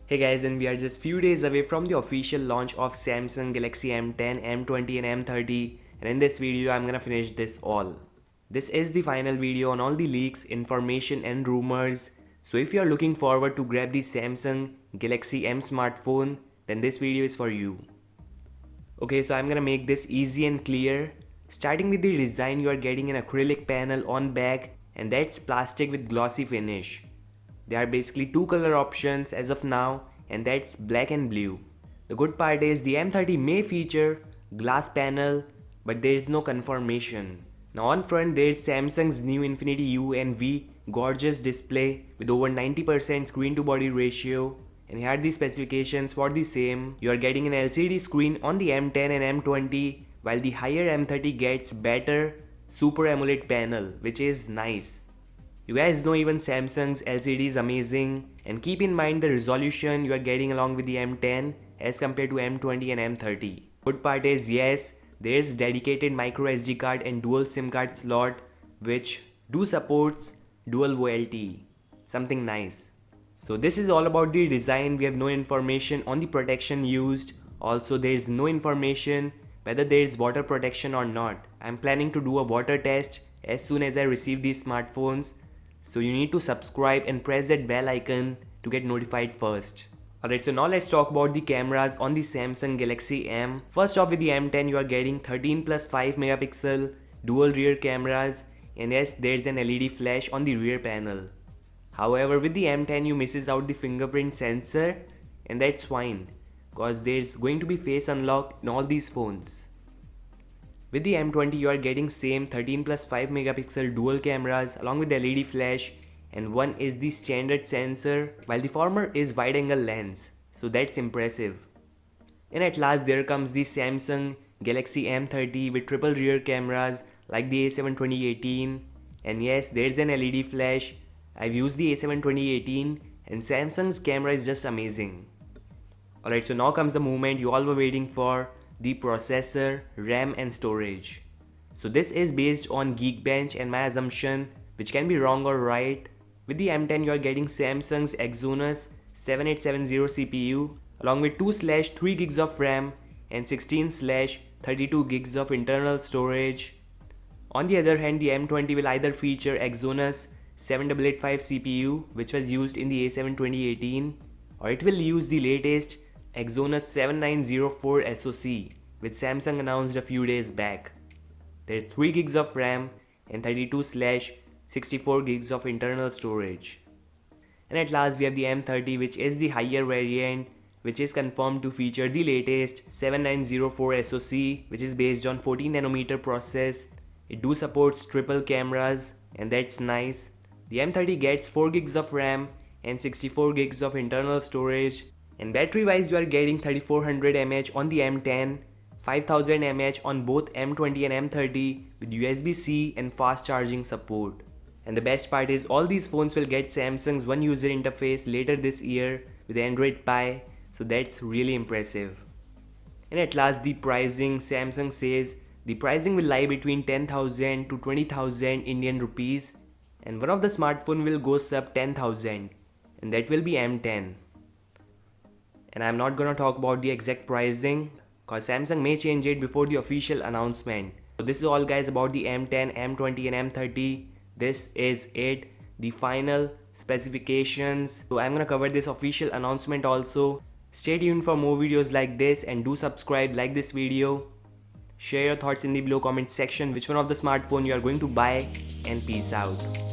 Hey guys, and we are just few days away from the official launch of Samsung Galaxy M10, M20 and M30, and in this video I'm gonna finish this all. This is the final video on all the leaks, information and rumors. So if you are looking forward to grab the Samsung Galaxy M smartphone, then this video is for you. Okay, so I'm gonna make this easy and clear. Starting with the design, you are getting an acrylic panel on back, and that's plastic with glossy finish. There are basically two color options as of now, and that's black and blue. The good part is the M30 may feature glass panel, but there is no confirmation. Now on front there is Samsung's new Infinity U and V gorgeous display with over 90% screen to body ratio, and here are the specifications for the same. You are getting an LCD screen on the M10 and M20, while the higher M30 gets better Super AMOLED panel, which is nice. You guys know even Samsung's LCD is amazing, and keep in mind the resolution you are getting along with the M10 as compared to M20 and M30. Good part is yes, there is dedicated micro SD card and dual SIM card slot which do supports dual VoLTE, something nice. So this is all about the design. We have no information on the protection used. Also there is no information whether there is water protection or not. I am planning to do a water test as soon as I receive these smartphones. So you need to subscribe and press that bell icon to get notified first. Alright, so now let's talk about the cameras on the Samsung Galaxy M. First off, with the M10 you are getting 13 plus 5 megapixel dual rear cameras, and yes, there's an LED flash on the rear panel. However, with the M10 you misses out the fingerprint sensor, and that's fine cause there's going to be face unlock in all these phones. With the M20 you are getting same 13 plus 5 megapixel dual cameras along with the LED flash, and one is the standard sensor while the former is wide angle lens, so that's impressive. And at last there comes the Samsung Galaxy M30 with triple rear cameras like the A7 2018, and yes, there's an LED flash. I've used the A7 2018 and Samsung's camera is just amazing. Alright, so now comes the moment you all were waiting for, the processor, RAM and storage. So this is based on Geekbench and my assumption, which can be wrong or right. With the M10 you are getting Samsung's Exynos 7870 CPU along with 2/3 gigs of RAM and 16/32 gigs of internal storage. On the other hand, the M20 will either feature Exynos 7885 CPU, which was used in the A7 2018, or it will use the latest Exynos 7904 SoC, which Samsung announced a few days back. There's 3 gigs of RAM and 32/64 gigs of internal storage. And at last we have the M30, which is the higher variant, which is confirmed to feature the latest 7904 SoC, which is based on 14 nanometer process. It do supports triple cameras, and that's nice. The M30 gets 4 gigs of RAM and 64 gigs of internal storage. And battery wise you are getting 3400 mAh on the M10, 5000 mAh on both M20 and M30 with USB-C and fast charging support. And the best part is all these phones will get Samsung's One User Interface later this year with Android Pie, so that's really impressive. And at last the pricing, Samsung says the pricing will lie between 10,000 to 20,000 Indian rupees, and one of the smartphone will go sub 10,000, and that will be M10. And I'm not gonna talk about the exact pricing cause Samsung may change it before the official announcement. So this is all guys about the M10, M20 and M30. This is it, the final specifications. So I'm gonna cover this official announcement also. Stay tuned for more videos like this, and do subscribe, like this video. Share your thoughts in the below comment section, which one of the smartphone you are going to buy, and peace out.